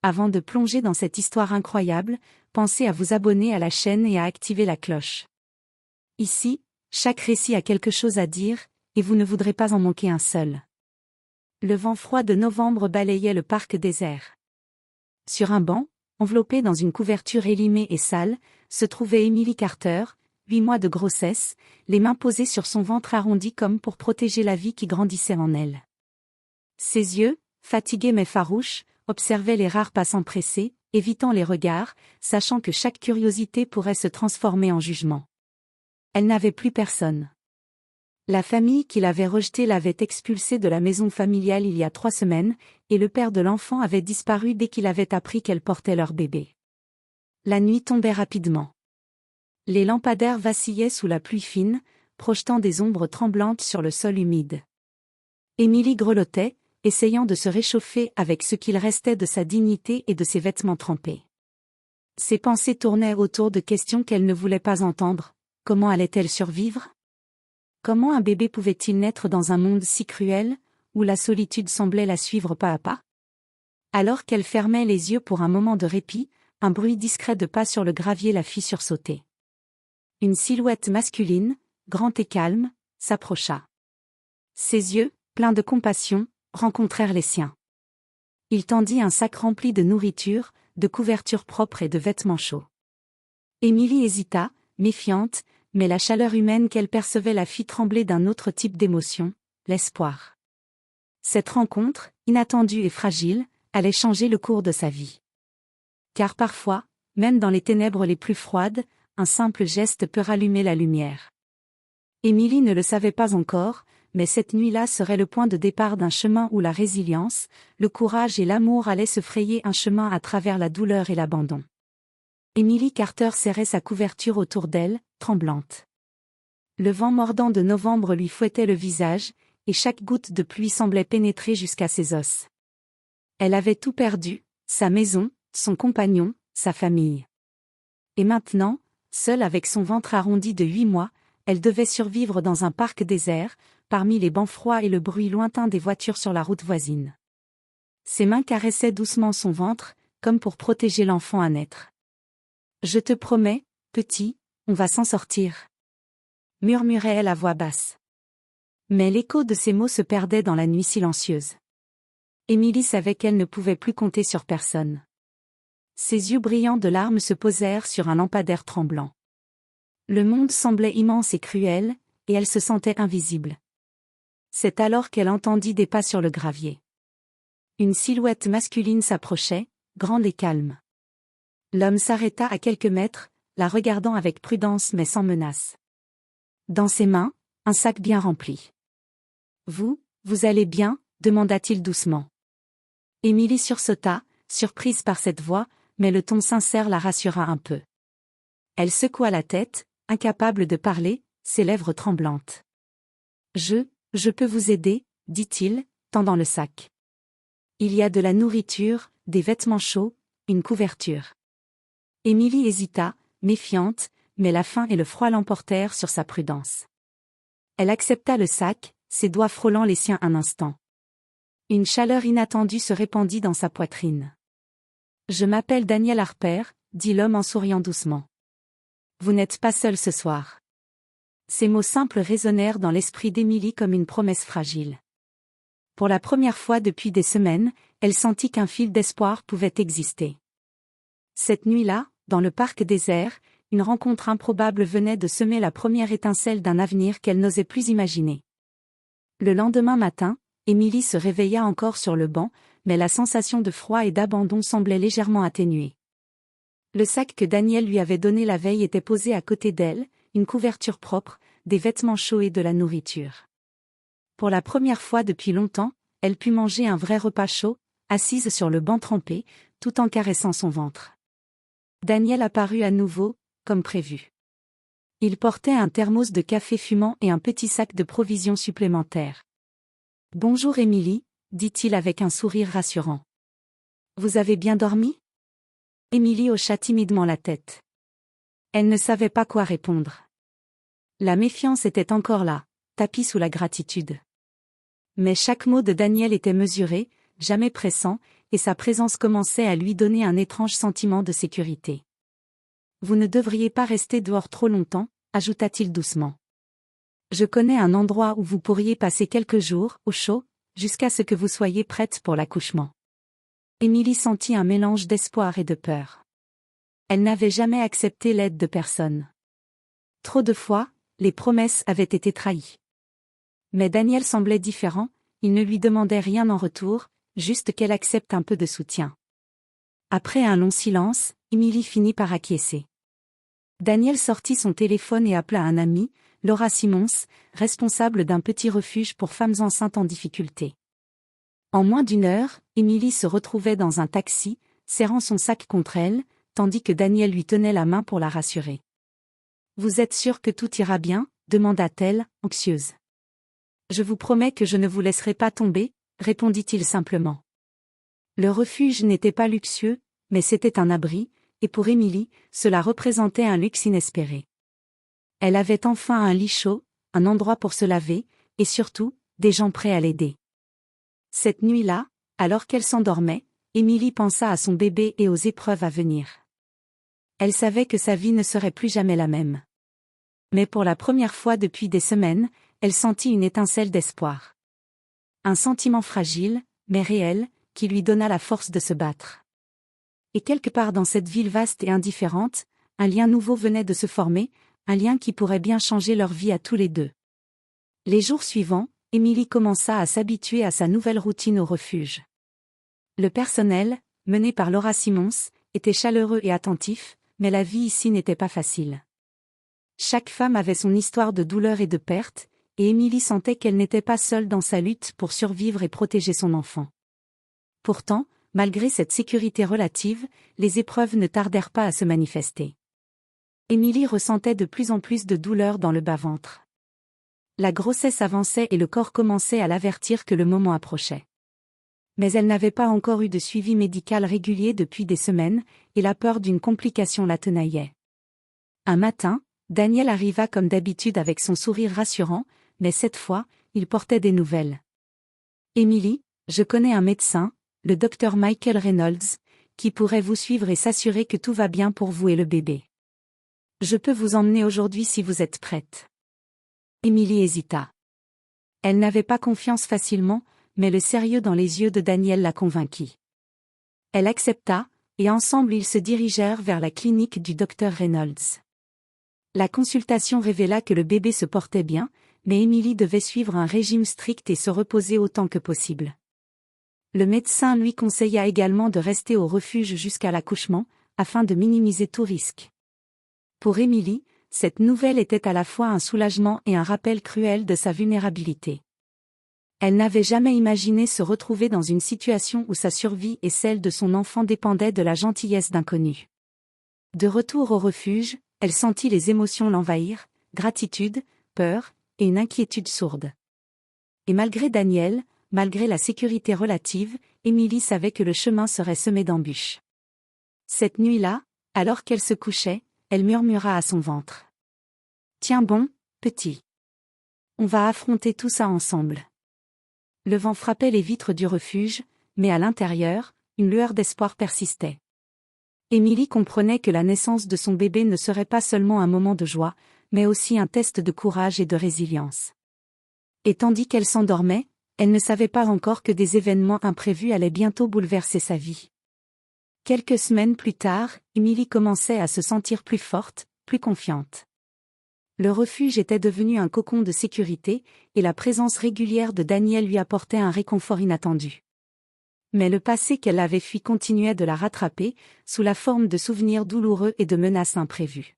Avant de plonger dans cette histoire incroyable, pensez à vous abonner à la chaîne et à activer la cloche. Ici, chaque récit a quelque chose à dire, et vous ne voudrez pas en manquer un seul. Le vent froid de novembre balayait le parc désert. Sur un banc, enveloppée dans une couverture élimée et sale, se trouvait Emily Carter, 8 mois de grossesse, les mains posées sur son ventre arrondi comme pour protéger la vie qui grandissait en elle. Ses yeux, fatigués mais farouches, observaient les rares passants pressés, évitant les regards, sachant que chaque curiosité pourrait se transformer en jugement. Elle n'avait plus personne. La famille qui l'avait rejetée l'avait expulsée de la maison familiale il y a 3 semaines, et le père de l'enfant avait disparu dès qu'il avait appris qu'elle portait leur bébé. La nuit tombait rapidement. Les lampadaires vacillaient sous la pluie fine, projetant des ombres tremblantes sur le sol humide. Emily grelottait, essayant de se réchauffer avec ce qu'il restait de sa dignité et de ses vêtements trempés. Ses pensées tournaient autour de questions qu'elle ne voulait pas entendre. Comment allait-elle survivre ? Comment un bébé pouvait-il naître dans un monde si cruel, où la solitude semblait la suivre pas à pas ? Alors qu'elle fermait les yeux pour un moment de répit, un bruit discret de pas sur le gravier la fit sursauter. Une silhouette masculine, grande et calme, s'approcha. Ses yeux, pleins de compassion, rencontrèrent les siens. Il tendit un sac rempli de nourriture, de couvertures propres et de vêtements chauds. Emily hésita, méfiante, mais la chaleur humaine qu'elle percevait la fit trembler d'un autre type d'émotion, l'espoir. Cette rencontre, inattendue et fragile, allait changer le cours de sa vie. Car parfois, même dans les ténèbres les plus froides, un simple geste peut rallumer la lumière. Emily ne le savait pas encore, mais cette nuit-là serait le point de départ d'un chemin où la résilience, le courage et l'amour allaient se frayer un chemin à travers la douleur et l'abandon. Emily Carter serrait sa couverture autour d'elle, tremblante. Le vent mordant de novembre lui fouettait le visage, et chaque goutte de pluie semblait pénétrer jusqu'à ses os. Elle avait tout perdu, sa maison, son compagnon, sa famille. Et maintenant, seule avec son ventre arrondi de 8 mois, elle devait survivre dans un parc désert, parmi les bancs froids et le bruit lointain des voitures sur la route voisine. Ses mains caressaient doucement son ventre, comme pour protéger l'enfant à naître. « Je te promets, petit, on va s'en sortir. » murmurait-elle à voix basse. Mais l'écho de ces mots se perdait dans la nuit silencieuse. Emily savait qu'elle ne pouvait plus compter sur personne. Ses yeux brillants de larmes se posèrent sur un lampadaire tremblant. Le monde semblait immense et cruel, et elle se sentait invisible. C'est alors qu'elle entendit des pas sur le gravier. Une silhouette masculine s'approchait, grande et calme. L'homme s'arrêta à quelques mètres, la regardant avec prudence mais sans menace. Dans ses mains, un sac bien rempli. « Vous allez bien ?» demanda-t-il doucement. Emily sursauta, surprise par cette voix, mais le ton sincère la rassura un peu. Elle secoua la tête, incapable de parler, ses lèvres tremblantes. « Je peux vous aider ?» dit-il, tendant le sac. Il y a de la nourriture, des vêtements chauds, une couverture. Emily hésita, méfiante, mais la faim et le froid l'emportèrent sur sa prudence. Elle accepta le sac, ses doigts frôlant les siens un instant. Une chaleur inattendue se répandit dans sa poitrine. « Je m'appelle Daniel Harper » dit l'homme en souriant doucement. « Vous n'êtes pas seul ce soir. » Ces mots simples résonnèrent dans l'esprit d'Emily comme une promesse fragile. Pour la première fois depuis des semaines, elle sentit qu'un fil d'espoir pouvait exister. Cette nuit-là, dans le parc désert, une rencontre improbable venait de semer la première étincelle d'un avenir qu'elle n'osait plus imaginer. Le lendemain matin, Emily se réveilla encore sur le banc, mais la sensation de froid et d'abandon semblait légèrement atténuée. Le sac que Daniel lui avait donné la veille était posé à côté d'elle, une couverture propre, des vêtements chauds et de la nourriture. Pour la première fois depuis longtemps, elle put manger un vrai repas chaud, assise sur le banc trempé, tout en caressant son ventre. Daniel apparut à nouveau, comme prévu. Il portait un thermos de café fumant et un petit sac de provisions supplémentaires. « Bonjour Emily » dit-il avec un sourire rassurant. « Vous avez bien dormi ?» Emily hocha timidement la tête. Elle ne savait pas quoi répondre. La méfiance était encore là, tapie sous la gratitude. Mais chaque mot de Daniel était mesuré, jamais pressant, et sa présence commençait à lui donner un étrange sentiment de sécurité. « Vous ne devriez pas rester dehors trop longtemps », ajouta-t-il doucement. « Je connais un endroit où vous pourriez passer quelques jours, au chaud, jusqu'à ce que vous soyez prête pour l'accouchement. » Émilie sentit un mélange d'espoir et de peur. Elle n'avait jamais accepté l'aide de personne. Trop de fois, les promesses avaient été trahies. Mais Daniel semblait différent, il ne lui demandait rien en retour, juste qu'elle accepte un peu de soutien. Après un long silence, Émilie finit par acquiescer. Daniel sortit son téléphone et appela un ami, Laura Simons, responsable d'un petit refuge pour femmes enceintes en difficulté. En moins d'une heure, Émilie se retrouvait dans un taxi, serrant son sac contre elle, tandis que Daniel lui tenait la main pour la rassurer. « Vous êtes sûre que tout ira bien ?» demanda-t-elle, anxieuse. « Je vous promets que je ne vous laisserai pas tomber », répondit-il simplement. Le refuge n'était pas luxueux, mais c'était un abri, et pour Émilie, cela représentait un luxe inespéré. Elle avait enfin un lit chaud, un endroit pour se laver, et surtout, des gens prêts à l'aider. Cette nuit-là, alors qu'elle s'endormait, Émilie pensa à son bébé et aux épreuves à venir. Elle savait que sa vie ne serait plus jamais la même. Mais pour la première fois depuis des semaines, elle sentit une étincelle d'espoir. Un sentiment fragile, mais réel, qui lui donna la force de se battre. Et quelque part dans cette ville vaste et indifférente, un lien nouveau venait de se former, un lien qui pourrait bien changer leur vie à tous les deux. Les jours suivants, Émilie commença à s'habituer à sa nouvelle routine au refuge. Le personnel, mené par Laura Simons, était chaleureux et attentif, mais la vie ici n'était pas facile. Chaque femme avait son histoire de douleur et de perte, et Émilie sentait qu'elle n'était pas seule dans sa lutte pour survivre et protéger son enfant. Pourtant, malgré cette sécurité relative, les épreuves ne tardèrent pas à se manifester. Émilie ressentait de plus en plus de douleur dans le bas-ventre. La grossesse avançait et le corps commençait à l'avertir que le moment approchait. Mais elle n'avait pas encore eu de suivi médical régulier depuis des semaines, et la peur d'une complication la tenaillait. Un matin, Daniel arriva comme d'habitude avec son sourire rassurant, mais cette fois, il portait des nouvelles. « Émilie, je connais un médecin, le docteur Michael Reynolds, qui pourrait vous suivre et s'assurer que tout va bien pour vous et le bébé. Je peux vous emmener aujourd'hui si vous êtes prête. » Émilie hésita. Elle n'avait pas confiance facilement, mais le sérieux dans les yeux de Daniel la convainquit. Elle accepta, et ensemble ils se dirigèrent vers la clinique du docteur Reynolds. La consultation révéla que le bébé se portait bien, mais Émilie devait suivre un régime strict et se reposer autant que possible. Le médecin lui conseilla également de rester au refuge jusqu'à l'accouchement, afin de minimiser tout risque. Pour Émilie, cette nouvelle était à la fois un soulagement et un rappel cruel de sa vulnérabilité. Elle n'avait jamais imaginé se retrouver dans une situation où sa survie et celle de son enfant dépendaient de la gentillesse d'inconnus. De retour au refuge, elle sentit les émotions l'envahir, gratitude, peur, et une inquiétude sourde. Et malgré Daniel, malgré la sécurité relative, Émilie savait que le chemin serait semé d'embûches. Cette nuit-là, alors qu'elle se couchait, elle murmura à son ventre. « Tiens bon, petit. On va affronter tout ça ensemble. » Le vent frappait les vitres du refuge, mais à l'intérieur, une lueur d'espoir persistait. Émilie comprenait que la naissance de son bébé ne serait pas seulement un moment de joie, mais aussi un test de courage et de résilience. Et tandis qu'elle s'endormait, elle ne savait pas encore que des événements imprévus allaient bientôt bouleverser sa vie. Quelques semaines plus tard, Émilie commençait à se sentir plus forte, plus confiante. Le refuge était devenu un cocon de sécurité, et la présence régulière de Daniel lui apportait un réconfort inattendu. Mais le passé qu'elle avait fui continuait de la rattraper, sous la forme de souvenirs douloureux et de menaces imprévues.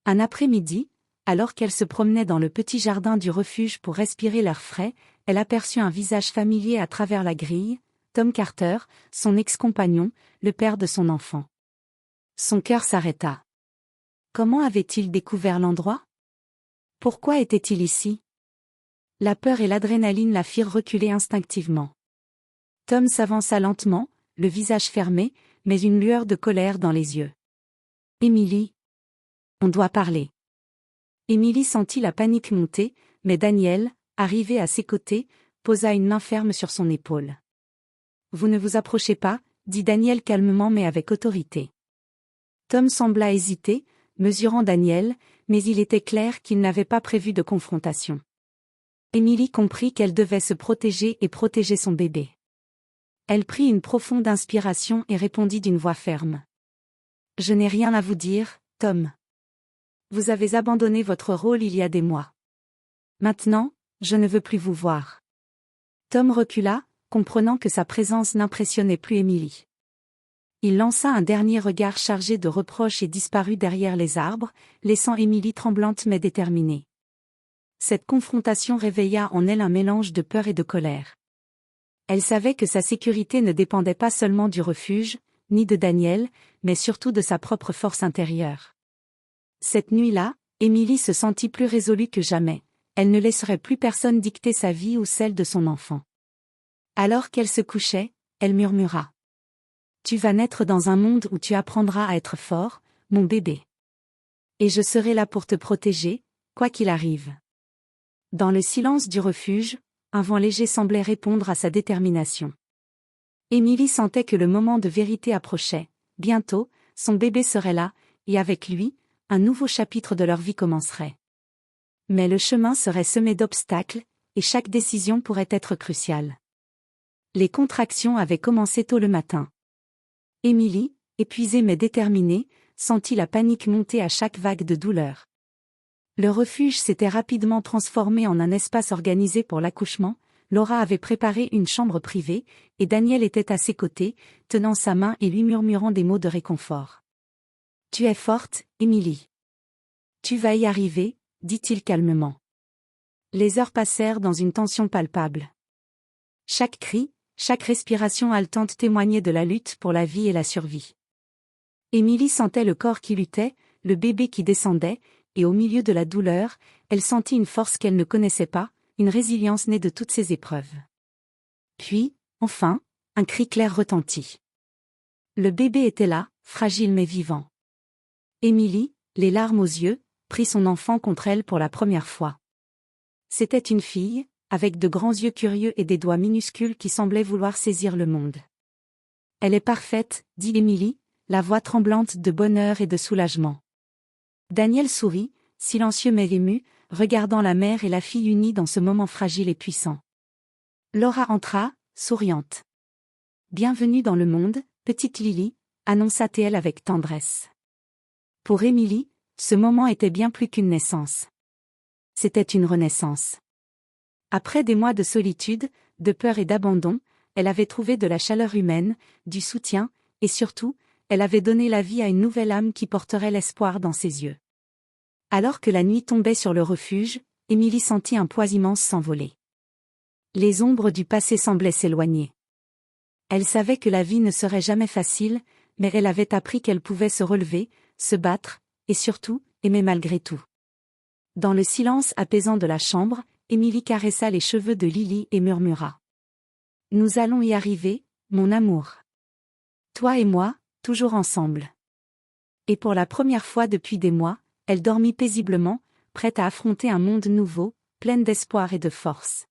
Un après-midi, alors qu'elle se promenait dans le petit jardin du refuge pour respirer l'air frais, elle aperçut un visage familier à travers la grille, Tom Carter, son ex-compagnon, le père de son enfant. Son cœur s'arrêta. Comment avait-il découvert l'endroit? Pourquoi était-il ici? La peur et l'adrénaline la firent reculer instinctivement. Tom s'avança lentement, le visage fermé, mais une lueur de colère dans les yeux. « Émilie. On doit parler. » Émilie sentit la panique monter, mais Daniel, arrivé à ses côtés, posa une main ferme sur son épaule. Vous ne vous approchez pas, dit Daniel calmement mais avec autorité. Tom sembla hésiter, mesurant Daniel, mais il était clair qu'il n'avait pas prévu de confrontation. Emily comprit qu'elle devait se protéger et protéger son bébé. Elle prit une profonde inspiration et répondit d'une voix ferme. « Je n'ai rien à vous dire, Tom. Vous avez abandonné votre rôle il y a des mois. Maintenant, je ne veux plus vous voir. » Tom recula, comprenant que sa présence n'impressionnait plus Emily. Il lança un dernier regard chargé de reproches et disparut derrière les arbres, laissant Emily tremblante mais déterminée. Cette confrontation réveilla en elle un mélange de peur et de colère. Elle savait que sa sécurité ne dépendait pas seulement du refuge, ni de Daniel, mais surtout de sa propre force intérieure. Cette nuit-là, Emily se sentit plus résolue que jamais. Elle ne laisserait plus personne dicter sa vie ou celle de son enfant. Alors qu'elle se couchait, elle murmura. « Tu vas naître dans un monde où tu apprendras à être fort, mon bébé. Et je serai là pour te protéger, quoi qu'il arrive. » Dans le silence du refuge, un vent léger semblait répondre à sa détermination. Emily sentait que le moment de vérité approchait. Bientôt, son bébé serait là, et avec lui, un nouveau chapitre de leur vie commencerait. Mais le chemin serait semé d'obstacles, et chaque décision pourrait être cruciale. Les contractions avaient commencé tôt le matin. Emily, épuisée mais déterminée, sentit la panique monter à chaque vague de douleur. Le refuge s'était rapidement transformé en un espace organisé pour l'accouchement. Laura avait préparé une chambre privée, et Daniel était à ses côtés, tenant sa main et lui murmurant des mots de réconfort. « Tu es forte, Emily. Tu vas y arriver, » dit-il calmement. Les heures passèrent dans une tension palpable. Chaque cri, chaque respiration haletante témoignait de la lutte pour la vie et la survie. Emily sentait le corps qui luttait, le bébé qui descendait, et au milieu de la douleur, elle sentit une force qu'elle ne connaissait pas, une résilience née de toutes ces épreuves. Puis, enfin, un cri clair retentit. Le bébé était là, fragile mais vivant. Emily, les larmes aux yeux, prit son enfant contre elle pour la première fois. C'était une fille, avec de grands yeux curieux et des doigts minuscules qui semblaient vouloir saisir le monde. « Elle est parfaite, » dit Emily, la voix tremblante de bonheur et de soulagement. Daniel sourit, silencieux mais ému, regardant la mère et la fille unies dans ce moment fragile et puissant. Laura entra, souriante. « Bienvenue dans le monde, petite Lily, » annonça-t-elle avec tendresse. Pour Emily, ce moment était bien plus qu'une naissance. C'était une renaissance. Après des mois de solitude, de peur et d'abandon, elle avait trouvé de la chaleur humaine, du soutien, et surtout, elle avait donné la vie à une nouvelle âme qui porterait l'espoir dans ses yeux. Alors que la nuit tombait sur le refuge, Emily sentit un poids immense s'envoler. Les ombres du passé semblaient s'éloigner. Elle savait que la vie ne serait jamais facile, mais elle avait appris qu'elle pouvait se relever, se battre, et surtout, aimer malgré tout. Dans le silence apaisant de la chambre, Emily caressa les cheveux de Lily et murmura. « Nous allons y arriver, mon amour. Toi et moi, toujours ensemble. » Et pour la première fois depuis des mois, elle dormit paisiblement, prête à affronter un monde nouveau, pleine d'espoir et de force.